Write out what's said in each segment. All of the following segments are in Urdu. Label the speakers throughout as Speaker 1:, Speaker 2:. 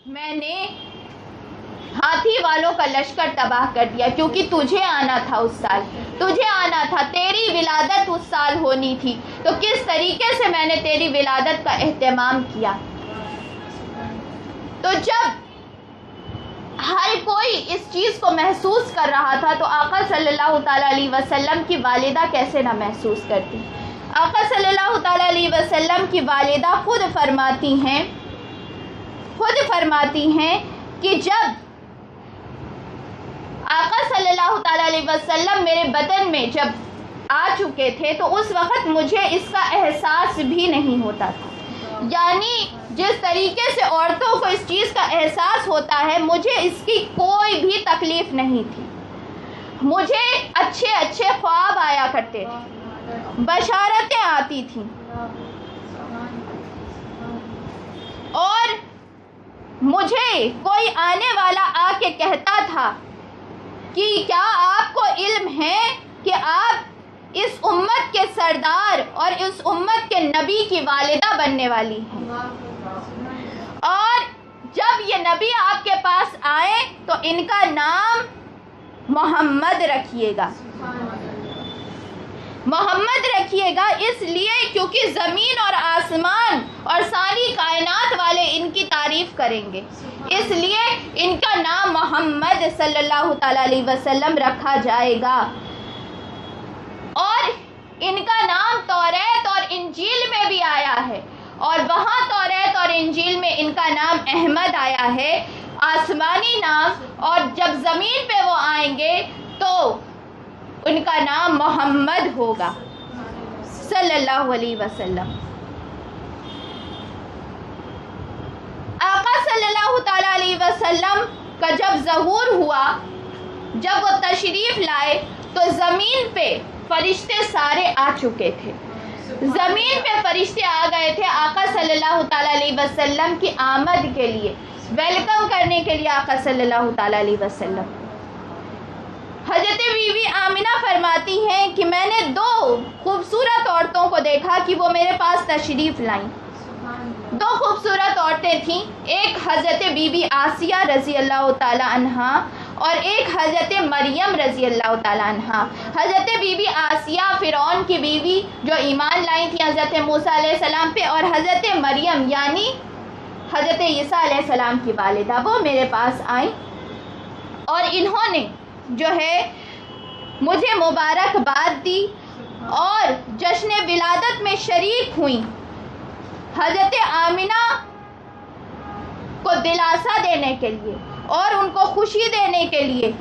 Speaker 1: میں نے ہاتھی والوں کا لشکر تباہ کر دیا، کیونکہ تجھے آنا تھا اس سال، تجھے آنا تھا، تیری ولادت اس سال ہونی تھی، تو کس طریقے سے میں نے تیری ولادت کا اہتمام کیا۔ تو جب ہر کوئی اس چیز کو محسوس کر رہا تھا تو آقا صلی اللہ تعالیٰ علیہ وسلم کی والدہ کیسے نہ محسوس کرتی۔ آقا صلی اللہ تعالیٰ علیہ وسلم کی والدہ خود فرماتی ہیں کہ جب آقا صلی اللہ تعالیٰ علیہ وسلم میرے بدن میں جب آ چکے تھے تو اس وقت مجھے اس کا احساس بھی نہیں ہوتا تھا، یعنی جس طریقے سے عورتوں کو اس چیز کا احساس ہوتا ہے مجھے اس کی کوئی بھی تکلیف نہیں تھی۔ مجھے اچھے اچھے خواب آیا کرتے تھے، بشارتیں آتی تھیں، اور مجھے کوئی آنے والا آ کے کہتا تھا کہ کیا آپ کو علم ہے کہ آپ اس امت کے سردار اور اس امت کے نبی کی والدہ بننے والی ہیں، اور جب یہ نبی آپ کے پاس آئے تو ان کا نام محمد رکھیے گا، محمد رکھیے گا، اس لیے کیونکہ زمین اور آسمان اور ساری کائنات والے ان کی تعریف کریں گے، اس لیے ان کا نام محمد صلی اللہ تعالیٰ علیہ وسلم رکھا جائے گا۔ اور ان کا نام توریت اور انجیل میں بھی آیا ہے، اور وہاں توریت اور انجیل میں ان کا نام احمد آیا ہے، آسمانی نام، اور جب زمین پہ وہ آئیں گے تو ان کا نام محمد ہوگا صلی اللہ علیہ وسلم۔ آقا صلی اللہ تعالیٰ علیہ وسلم کا جب ظہور ہوا، جب وہ تشریف لائے تو زمین پہ فرشتے سارے آ چکے تھے، زمین پہ فرشتے آ گئے تھے آقا صلی اللہ تعالیٰ علیہ وسلم کی آمد کے لیے، ویلکم کرنے کے لیے آقا صلی اللہ تعالیٰ علیہ وسلم۔ حضرت بی بی آمنہ فرماتی ہیں کہ میں نے دو خوبصورت عورتوں کو دیکھا کہ وہ میرے پاس تشریف لائیں، دو خوبصورت عورتیں تھیں، ایک حضرت بی بی آسیہ رضی اللہ تعالی عنہا اور ایک حضرت مریم رضی اللہ تعالی عنہا۔ حضرت بی بی آسیہ فرعون کی بیوی جو ایمان لائی تھی حضرت موسیٰ علیہ السلام پہ، اور حضرت مریم یعنی حضرت عیسیٰ علیہ السلام کی والدہ، وہ میرے پاس آئیں اور انہوں نے جو ہے مجھے مبارکباد دی اور جشن ولادت میں شریک ہوئیں، حضرت آمنہ کو دلاسا دینے کے لیے اور ان کو خوشی دینے کے لیے،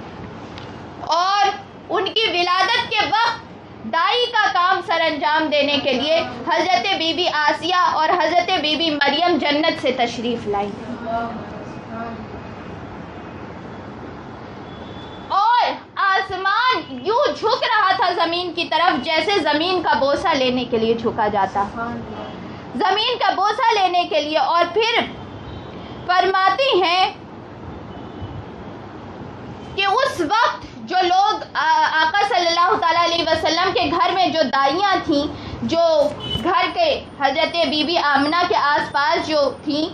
Speaker 1: اور ان کی ولادت کے وقت دائی کا کام سر انجام دینے کے لیے حضرت بی بی آسیہ اور حضرت بی بی مریم جنت سے تشریف لائیں، اور آسمان یوں جھک رہا تھا زمین کی طرف جیسے زمین کا بوسہ لینے کے لیے جھکا جاتا، زمین کا بوسہ لینے کے لیے۔ اور پھر فرماتی ہیں کہ اس وقت جو لوگ آقا صلی اللہ تعالیٰ علیہ وسلم کے گھر میں جو دائیاں تھیں، جو گھر کے حضرت بی بی آمنہ کے آس پاس جو تھیں،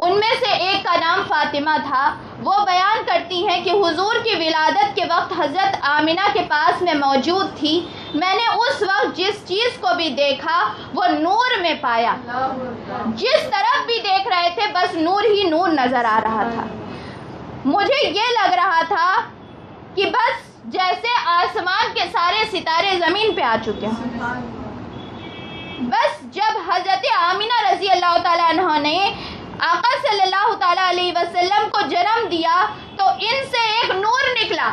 Speaker 1: ان میں سے ایک کا نام فاطمہ تھا، وہ بیان کرتی ہیں کہ حضور کی ولادت کے وقت حضرت آمنہ کے پاس میں موجود تھی، میں نے اس وقت جس چیز کو بھی دیکھا وہ نور میں پایا، جس طرف بھی دیکھ رہے تھے بس نور ہی نور نظر آ رہا تھا۔ مجھے یہ لگ رہا تھا کہ بس جیسے آسمان کے سارے ستارے زمین پہ آ چکے ہیں۔ بس جب حضرت آمنہ رضی اللہ تعالیٰ عنہ نے آقا صلی اللہ تعالیٰ علیہ وسلم کو جنم دیا تو ان سے ایک نور نکلا،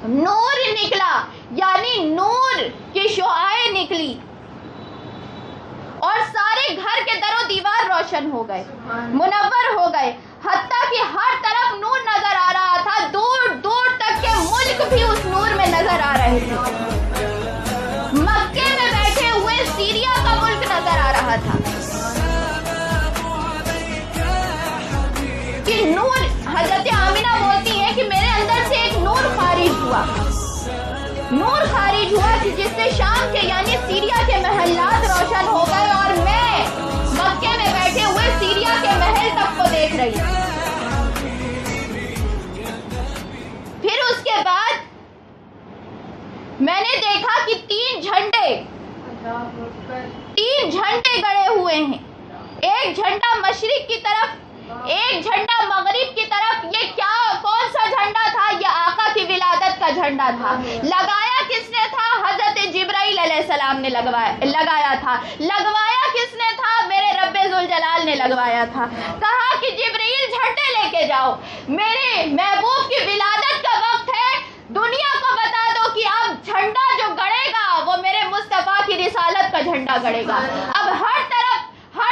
Speaker 1: نور نکلا یعنی نور کی شعاعیں نکلی، اور سارے گھر کے در و دیوار روشن ہو گئے، منور ہو گئے، حتیٰ کہ ہر طرف نور نظر آ رہا تھا، دور دور تک کے ملک بھی اس نور میں نظر آ رہے تھے، مکے میں بیٹھے ہوئے سیریا کا ملک نظر آ رہا تھا کہ نور۔ حضرت آمنہ بولتی ہے کہ میرے اندر سے ایک نور خارج ہوا، نور خارج ہوا کہ جس سے شام کے یعنی سیریا کے محلات روشن ہو گئے، اور میں مکے میں بیٹھے ہوئے سیریا کے محل تک کو دیکھ رہی ہوں۔ جھنڈا تھا. لگایا کس نے تھا؟ حضرت جبرائیل علیہ السلام نے لگایا تھا. لگوایا کس نے تھا؟ میرے رب ذوالجلال نے لگوایا تھا. کہا کہ جبرائیل جھنڈے لے کے جاؤ، میرے محبوب کی ولادت کا وقت ہے، دنیا کو بتا دو کہ اب جھنڈا جو گڑے گا وہ میرے مصطفیٰ کی رسالت کا جھنڈا گڑے گا. اب ہر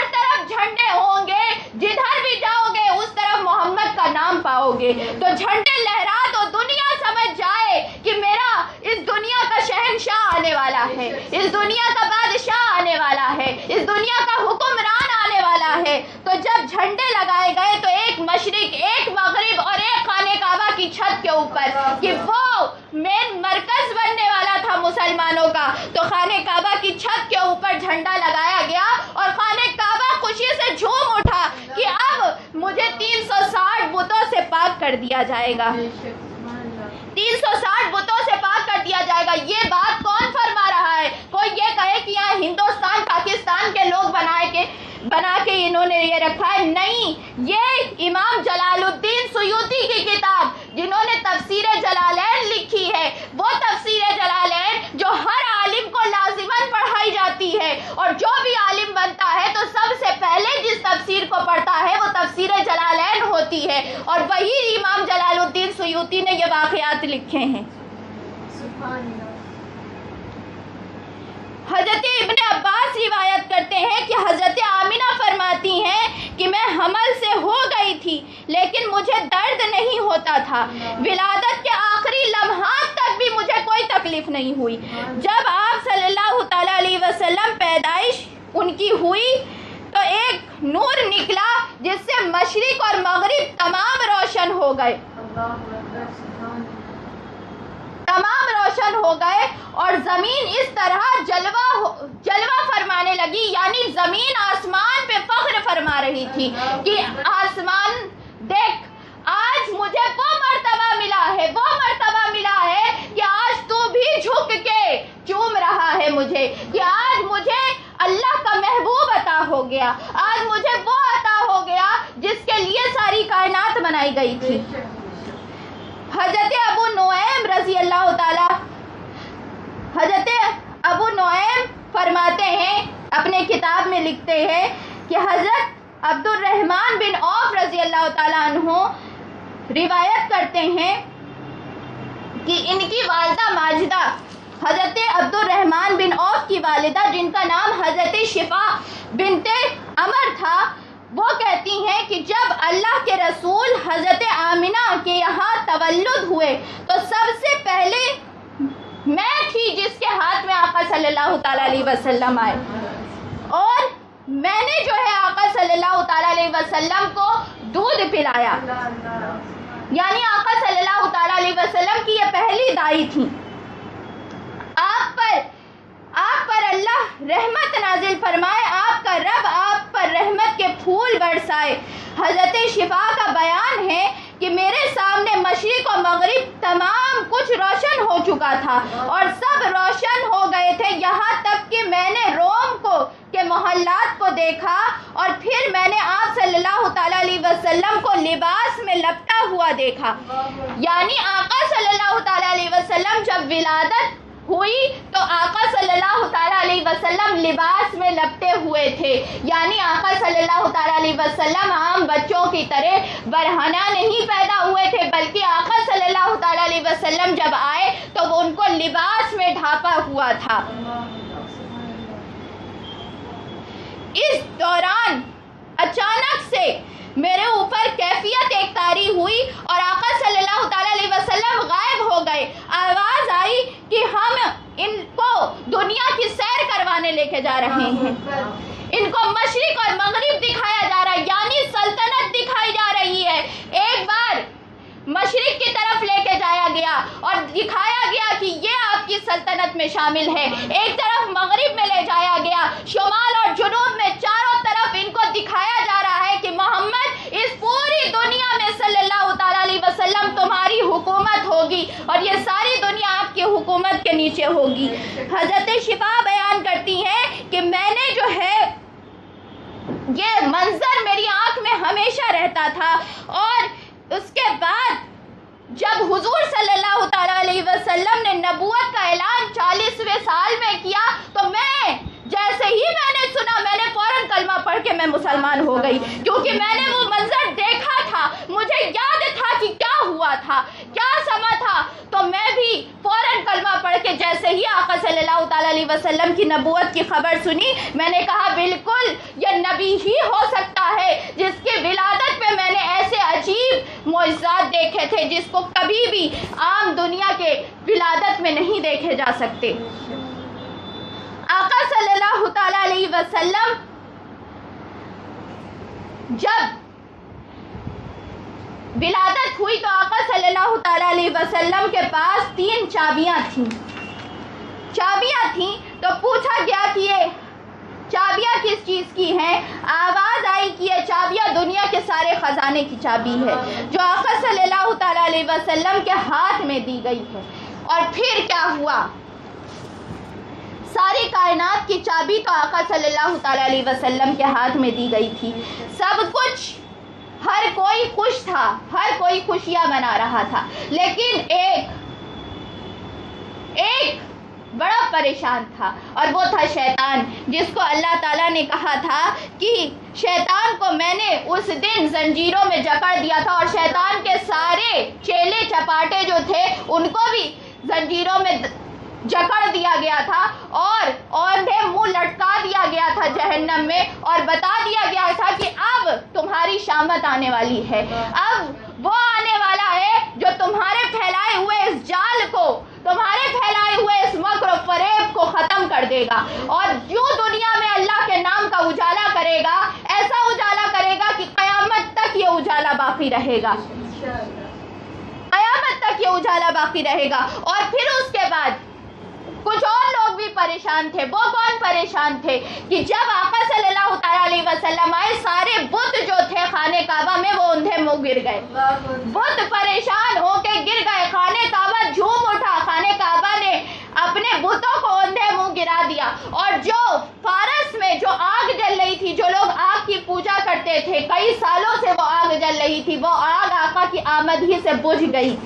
Speaker 1: طرف جھنڈے ہوں گے، جدھر بھی جاؤ گے اس طرف محمد کا نام پاؤ گے. تو جھنڈے لہرا تو دنیا سمجھ جائے کہ میرا اس دنیا کا شہنشاہ آنے والا ہے، اس دنیا کا بادشاہ آنے والا ہے، اس دنیا کا حکمران آنے والا ہے. تو جب جھنڈے لگائے گئے تو ایک مشرق، ایک مغرب اور ایک خانہ کعبہ کی چھت کے اوپر، کہ وہ مین مرکز بننے والا تھا مسلمانوں کا، تو خانہ کعبہ کی چھت کے اوپر جھنڈا لگایا گیا اور خانہ کعبہ خوشی سے جھوم اٹھا کہ اب مجھے 360 بتوں سے پاک کر دیا جائے گا، 360 بتوں سے پاک کر دیا جائے گا. یہ بات کون فرما رہا ہے؟ کوئی یہ کہے کہ یہاں ہندوستان پاکستان کے لوگ بنا کے انہوں نے یہ رکھا ہے؟ نہیں، یہ امام جلال الدین سیوطی کی کتاب، جنہوں نے تفسیر جلالین لکھی ہے، وہ تفسیر جلالین جو ہر عالم کو لازماً پڑھائی جاتی ہے، اور جو بھی عالم بنتا ہے تو سب سے پہلے جس تفسیر کو پڑھتا ہے وہ تفسیر جلالین ہوتی ہے، اور وہی امام جلال الدین سیوطی نے یہ واقعات لکھے ہیں. حضرت ابن عباس روایت کرتے ہیں کہ حضرت آمنہ فرماتی ہیں کہ میں حمل سے ہو گئی تھی لیکن مجھے درد نہیں ہوتا تھا، ولادت کے آخری لمحات تک بھی مجھے کوئی تکلیف نہیں ہوئی. جب آپ صلی اللہ تعالی علیہ وسلم پیدائش ان کی ہوئی تو ایک نور نکلا جس سے مشرق اور مغرب تمام روشن ہو گئے، تمام روشن ہو گئے، اور زمین اس طرح جلوہ فرمانے لگی، یعنی زمین آسمان پہ فخر فرما رہی تھی کہ آسمان دیکھ، آج مجھے وہ مرتبہ ملا ہے کہ آج تو بھی جھک کے چوم رہا ہے مجھے، کہ آج مجھے اللہ کا محبوب عطا ہو گیا، آج مجھے وہ عطا ہو گیا جس کے لیے ساری کائنات بنائی گئی تھی. حضرت ابو نعیم رضی اللہ تعالی، حضرت ابو نعیم فرماتے ہیں، اپنے کتاب میں لکھتے ہیں کہ حضرت عبد الرحمن بن عوف رضی اللہ تعالیٰ عنہ روایت کرتے ہیں کہ ان کی والدہ ماجدہ، حضرت عبد الرحمن بن عوف کی والدہ جن کا نام حضرت شفا بنت عمر تھا، وہ کہتی ہیں کہ جب اللہ کے رسول حضرت آمنہ کے یہاں تولد ہوئے تو سب سے پہلے میں تھی جس کے ہاتھ میں آقا صلی اللہ تعالیٰ علیہ وسلم آئے، اور میں نے جو ہے آقا صلی اللہ تعالیٰ علیہ وسلم کو دودھ پلایا، یعنی آقا صلی اللہ تعالیٰ علیہ وسلم کی یہ پہلی دائی تھی. آپ پر اللہ رحمت نازل فرمائے، آپ کا رب آپ پر رحمت کے پھول برسائے. حضرت شفا کا بیان ہے کہ میرے سامنے مشرق و مغرب تمام کچھ روشن ہو چکا تھا اور سب روشن ہو گئے تھے، یہاں تک کہ میں نے روم کے محلات کو دیکھا، اور پھر میں نے آپ صلی اللہ تعالیٰ علیہ وسلم کو لباس میں لپٹا ہوا دیکھا. یعنی آقا صلی اللہ تعالیٰ علیہ وسلم جب ولادت ہوئی تو آقا صلی اللہ تعالیٰ علیہ وسلم لباس میں لپٹے ہوئے تھے، یعنی آقا صلی اللہ تعالیٰ علیہ وسلم عام بچوں کی طرح برہنہ نہیں پیدا ہوئے تھے، بلکہ آقا صلی اللہ تعالیٰ علیہ وسلم جب آئے تو وہ ان کو لباس میں ڈھانپا ہوا تھا. اس دوران اچانک سے میرے اوپر کیفیت ایک طاری ہوئی اور آقا صلی اللہ تعالیٰ علیہ وسلم غائب ہو گئے. آواز آئی کہ ہم ان کو دنیا کی سیر کروانے لے کے جا رہے ہیں، ان کو مشرق اور مغرب دکھایا جا رہا ہے، یعنی سلطنت دکھائی جا رہی ہے. ایک بار مشرق کی طرف لے کے جایا گیا اور دکھایا گیا کہ یہ آپ کی سلطنت میں شامل ہے، ایک طرف مغرب میں لے جایا گیا، شمال اور جنوب میں چاروں طرف ان کو دکھایا جا رہا ہے کہ محمد اس پوری دنیا میں صلی اللہ تعالیٰ علیہ وسلم تمہاری حکومت ہوگی اور یہ ساری دنیا آپ کی حکومت کے نیچے ہوگی. حضرت شفا بیان کرتی ہیں کہ میں نے جو ہے یہ منظر میری آنکھ میں ہمیشہ رہتا تھا، اور اس کے بعد جب حضور صلی اللہ تعالیٰ علیہ وسلم نے نبوت کا اعلان 40ویں سال میں کیا تو میں جیسے ہی میں نے سنا میں نے فوراً کلمہ پڑھ کے میں مسلمان ہو گئی، کیونکہ میں نے وہ منظر دیکھا تھا، مجھے یاد تھا کہ کیا ہوا تھا، کیا سما تھا، تو میں بھی فوراً کلمہ پڑھ کے جیسے ہی آقا صلی اللہ تعالیٰ علیہ وسلم کی نبوت کی خبر سنی میں نے کہا بالکل یہ نبی ہی ہو سکتا ہے جس کی ولادت پہ میں نے ایسے عجیب معجزات دیکھے تھے جس کو کبھی بھی عام دنیا کے ولادت میں نہیں دیکھے جا سکتے۔ آقا صلی اللہ تعالیٰ علیہ وسلم جب ولادت ہوئی تو آقا صلی اللہ تعالیٰ علیہ وسلم کے پاس 3 چابیاں تھیں تو پوچھا گیا کہ یہ چابیاں کس چیز کی ہیں؟ آواز آئی کہ یہ چابیاں دنیا کے سارے خزانے کی چابی ہے جو آقا صلی اللہ تعالیٰ علیہ وسلم کے ہاتھ میں دی گئی ہے۔ اور پھر کیا ہوا؟ ساری کائنات کی چابی تو آقا صلی اللہ تعالیٰ علیہ وسلم کے ہاتھ میں دی گئی تھی، سب کچھ، ہر کوئی خوش تھا، ہر کوئی خوشیاں منا رہا تھا، لیکن ایک بڑا پریشان تھا اور وہ تھا شیطان، جس کو اللہ تعالیٰ نے کہا تھا کہ شیطان کو میں نے اس دن زنجیروں میں جکڑ دیا تھا اور شیطان کے سارے چیلے چپاٹے جو تھے ان کو بھی زنجیروں میں جکڑ دیا گیا تھا اور انہیں منہ لٹکا دیا گیا تھا جہنم میں اور بتا دیا گیا تھا کہ اب تمہاری شامت آنے والی ہے، اب وہ آنے والا ہے جو تمہارے پھیلائے ہوئے اس جال کو، تمہارے پھیلائے ہوئے اس مکر و فریب کو ختم کر دے گا اور جو دنیا میں اللہ کے نام کا اجالا کرے گا، ایسا اجالا کرے گا کہ قیامت تک یہ اجالا باقی رہے گا، قیامت تک یہ اجالا باقی رہے گا۔ اور پھر اس کے بعد کچھ اور لوگ بھی پریشان تھے۔ وہ کون پریشان تھے کہ جب آقا صلی اللہ تعالیٰ علیہ وسلم آئے سارے بت جو تھے خانہ کعبہ میں وہ اندھے منہ گر گئے، بت پریشان ہو کے گر گئے، خانہ کعبہ جھوم اٹھا، خانہ کعبہ نے اپنے بتوں کو اندھے منہ گرا دیا۔ اور جو فارس میں جو آگ جل رہی تھی، جو لوگ آگ کی پوجا کرتے تھے، کئی سالوں سے وہ آگ جل رہی تھی، وہ آگ آقا کی آمد ہی سے بجھ گئی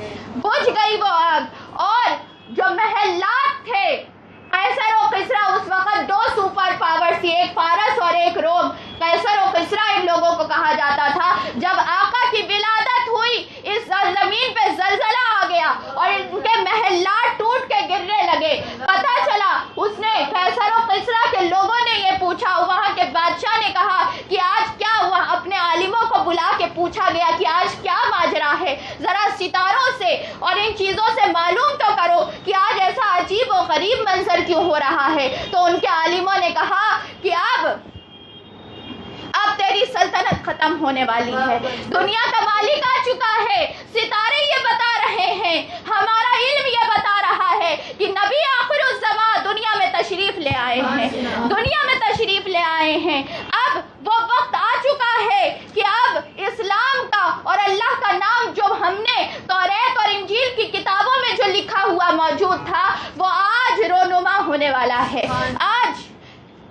Speaker 1: وہ آگ۔ اور جو محلات تھے قیصر و کسریٰ، اس وقت 2 سپر پاور تھی، ایک فارس اور ایک روم، قیصر و کسریٰ ان لوگوں کو کہا جاتا تھا۔ جب آقا کی ولادت ہوئی اس زمین پہ زلزلہ آ گیا اور ان کے محلات ٹوٹ کے گرنے لگے۔ پتہ چلا اس نے قیصر و کسریٰ کے لوگوں نے یہ پوچھا، وہاں کے بادشاہ نے کہا کہ آج کیا ہوا؟ اپنے عالموں کو بلا کے پوچھا گیا کہ آج کیا ماجرا ہے، ذرا ستاروں سے اور ان چیزوں سے معلوم تو کرو کہ آج ایسا عجیب و غریب منظر کیوں ہو رہا ہے۔ تو ان کے عالموں نے کہا کہ اب تیری سلطنت ختم ہونے والی ہے، دنیا کا مالک آ چکا ہے، ستارے یہ بتا رہے ہیں، ہمارا علم یہ بتا رہا ہے کہ نبی آخر الزمان دنیا میں تشریف لے آئے ہیں، اب وہ وقت آ چکا ہے کہ اب اسلام کا اور اللہ کا نام جو ہم نے توریت اور انجیل کی کتابوں میں جو لکھا ہوا موجود تھا وہ آج رونما ہونے والا ہے۔ آج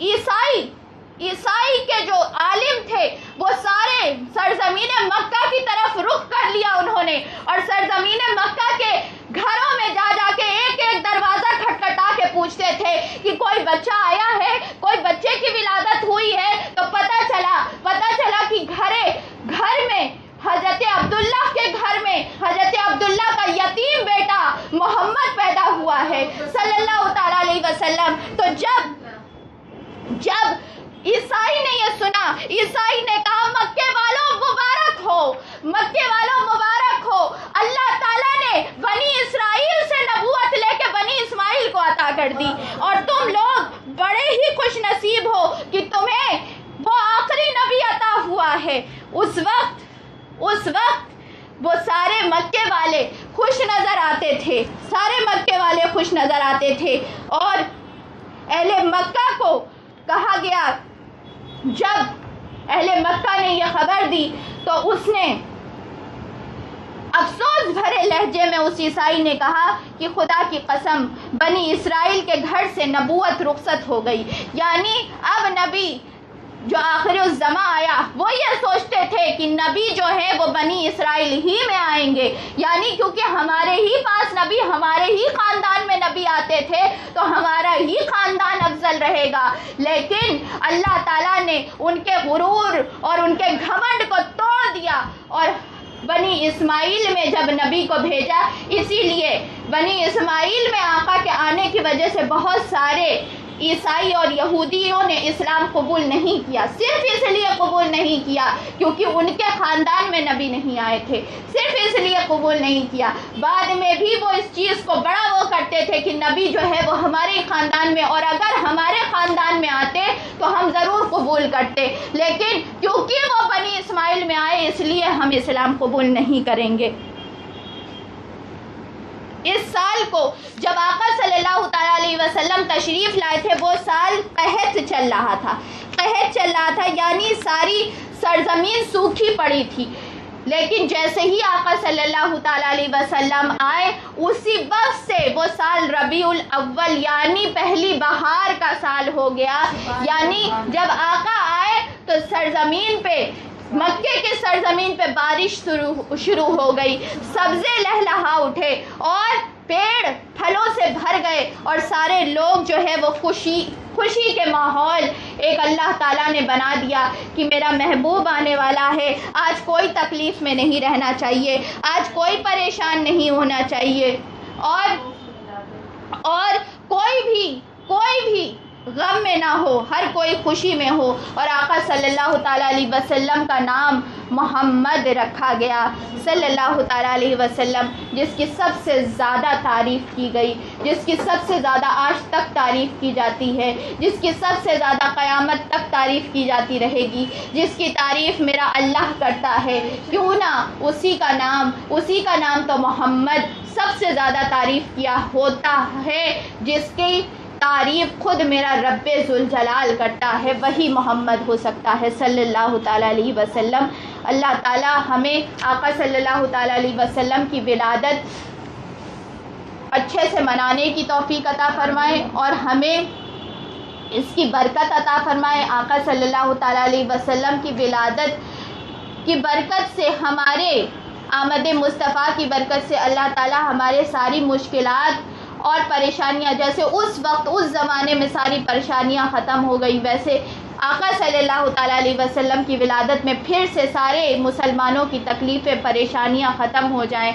Speaker 1: عیسائی کے جو عالم تھے وہ سارے سرزمین مکہ کی طرف رخ کر لیا انہوں نے، اور سرزمین مکہ کے گھروں میں جا کے ایک دروازہ کھٹکھٹا کے پوچھتے تھے کہ کوئی بچہ آیا ہے، کوئی بچے کی ولادت ہوئی ہے۔ تو پتہ چلا کہ گھر میں حضرت عبداللہ کے گھر میں حضرت عبداللہ کا یتیم بیٹا محمد پیدا ہوا ہے صلی اللہ تعالیٰ علیہ وسلم۔ تو جب عیسائی نے یہ سنا، عیسائی نے کہا مکے والوں مبارک ہو، اللہ تعالیٰ نے بنی اسرائیل سے نبوت لے کے بنی اسماعیل کو عطا کر دی اور تم لوگ بڑے ہی خوش نصیب ہو کہ تمہیں وہ آخری نبی عطا ہوا ہے۔ اس وقت وہ سارے مکے والے خوش نظر آتے تھے اور اہل مکہ کو کہا گیا، جب اہل مکہ نے یہ خبر دی تو اس نے افسوس بھرے لہجے میں اس عیسائی نے کہا کہ خدا کی قسم بنی اسرائیل کے گھر سے نبوت رخصت ہو گئی، یعنی اب نبی جو آخر الزماں آیا وہ یہ سوچتے تھے کہ نبی جو ہے وہ بنی اسرائیل ہی میں آئیں گے، یعنی کیونکہ ہمارے ہی پاس نبی، ہمارے ہی خاندان میں نبی آتے تھے تو ہمارا ہی خاندان افضل رہے گا۔ لیکن اللہ تعالیٰ نے ان کے غرور اور ان کے گھمنڈ کو توڑ دیا اور بنی اسماعیل میں جب نبی کو بھیجا، اسی لیے بنی اسماعیل میں آقا کے آنے کی وجہ سے بہت سارے عیسائی اور یہودیوں نے اسلام قبول نہیں کیا، صرف اس لیے قبول نہیں کیا کیونکہ ان کے خاندان میں نبی نہیں آئے تھے، صرف اس لیے قبول نہیں کیا۔ بعد میں بھی وہ اس چیز کو بڑا وہ کرتے تھے کہ نبی جو ہے وہ ہمارے خاندان میں، اور اگر ہمارے خاندان میں آتے تو ہم ضرور قبول کرتے، لیکن کیونکہ وہ بنی اسماعیل میں آئے اس لیے ہم اسلام قبول نہیں کریں گے۔ اس سال کو جب آقا صلی اللہ تعالیٰ علیہ وسلم تشریف لائے تھے وہ سال قحط چل رہا تھا، یعنی ساری سرزمین سوکھی پڑی تھی۔ لیکن جیسے ہی آقا صلی اللہ تعالیٰ علیہ وسلم آئے اسی وقت سے وہ سال ربیع الاول یعنی پہلی بہار کا سال ہو گیا، یعنی جب آقا آئے تو سرزمین پہ، مکے کے سرزمین پہ بارش شروع ہو گئی، سبزے لہلہا اٹھے اور پیڑ پھلوں سے بھر گئے اور سارے لوگ جو ہے وہ خوشی کے ماحول ایک اللہ تعالیٰ نے بنا دیا کہ میرا محبوب آنے والا ہے، آج کوئی تکلیف میں نہیں رہنا چاہیے، آج کوئی پریشان نہیں ہونا چاہیے، اور کوئی بھی غم میں نہ ہو، ہر کوئی خوشی میں ہو۔ اور آقا صلی اللہ تعالیٰ علیہ وسلم کا نام محمد رکھا گیا صلی اللہ تعالیٰ علیہ وسلم، جس کی سب سے زیادہ تعریف کی گئی، جس کی سب سے زیادہ آج تک تعریف کی جاتی ہے، جس کی سب سے زیادہ قیامت تک تعریف کی جاتی رہے گی، جس کی تعریف میرا اللہ کرتا ہے، کیوں نہ اسی کا نام تو محمد سب سے زیادہ تعریف کیا ہوتا ہے، جس کی تعریف خود میرا رب ذوالجلال کرتا ہے، وہی محمد ہو سکتا ہے صلی اللہ تعالیٰ علیہ وسلم۔ اللہ تعالیٰ ہمیں آقا صلی اللہ تعالیٰ علیہ وسلم کی ولادت اچھے سے منانے کی توفیق عطا فرمائے اور ہمیں اس کی برکت عطا فرمائے۔ آقا صلی اللہ تعالیٰ علیہ وسلم کی ولادت کی برکت سے، ہمارے آمد مصطفیٰ کی برکت سے اللہ تعالیٰ ہمارے ساری مشکلات اور پریشانیاں، جیسے اس وقت اس زمانے میں ساری پریشانیاں ختم ہو گئی، ویسے آقا صلی اللہ تعالیٰ علیہ وسلم کی ولادت میں پھر سے سارے مسلمانوں کی تکلیفیں پریشانیاں ختم ہو جائیں،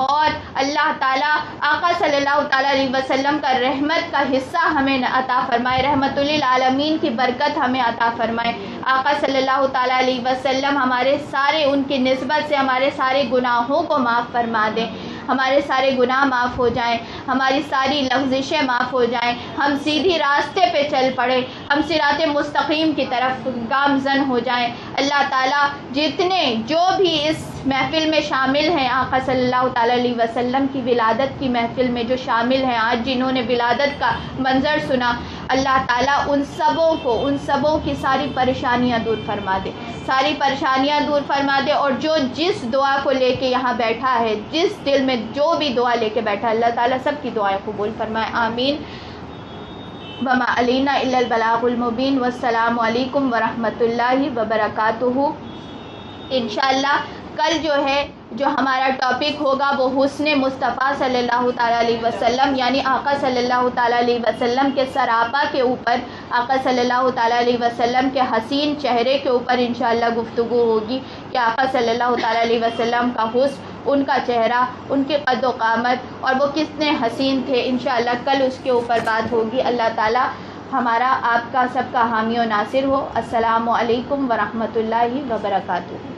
Speaker 1: اور اللہ تعالیٰ آقا صلی اللہ تعالیٰ علیہ وسلم کا رحمت کا حصہ ہمیں عطا فرمائے، رحمت للعالمین کی برکت ہمیں عطا فرمائے۔ آقا صلی اللہ تعالیٰ علیہ وسلم ہمارے سارے، ان کی نسبت سے ہمارے سارے گناہوں کو معاف فرما دیں، ہمارے سارے گناہ معاف ہو جائیں، ہماری ساری لغزشیں معاف ہو جائیں، ہم سیدھی راستے پہ چل پڑیں، ہم صراط مستقیم کی طرف گامزن ہو جائیں۔ اللہ تعالیٰ جو بھی اس محفل میں شامل ہیں، آقا صلی اللہ تعالیٰ علیہ وسلم کی ولادت کی محفل میں جو شامل ہیں، آج جنہوں نے ولادت کا منظر سنا، اللہ تعالیٰ ان سبوں کی ساری پریشانیاں دور فرما دے، ساری پریشانیاں دور فرما دے، اور جس دعا کو لے کے یہاں بیٹھا ہے، جس دل میں جو بھی دعا لے کے بیٹھا ہے، اللہ تعالیٰ سب کی دعائیں قبول فرمائے، آمین۔ وما علینا الا البلاغ المبین، والسلام علیکم ورحمۃ اللہ وبرکاتہ۔ انشاءاللہ کل جو ہمارا ٹاپک ہوگا وہ حسن مصطفیٰ صلی اللہ تعالیٰ علیہ وسلم، یعنی آقا صلی اللہ تعالیٰ علیہ وسلم کے سراپا کے اوپر، آقا صلی اللہ تعالیٰ علیہ وسلم کے حسین چہرے کے اوپر انشاءاللہ گفتگو ہوگی کہ آقا صلی اللہ تعالیٰ علیہ وسلم کا حسن، ان کا چہرہ، ان کے قد و قامت اور وہ کتنے حسین تھے، انشاءاللہ کل اس کے اوپر بات ہوگی۔ اللہ تعالیٰ ہمارا آپ کا سب کا حامی و ناصر ہو۔ السلام علیکم ورحمۃ اللہ وبرکاتہ۔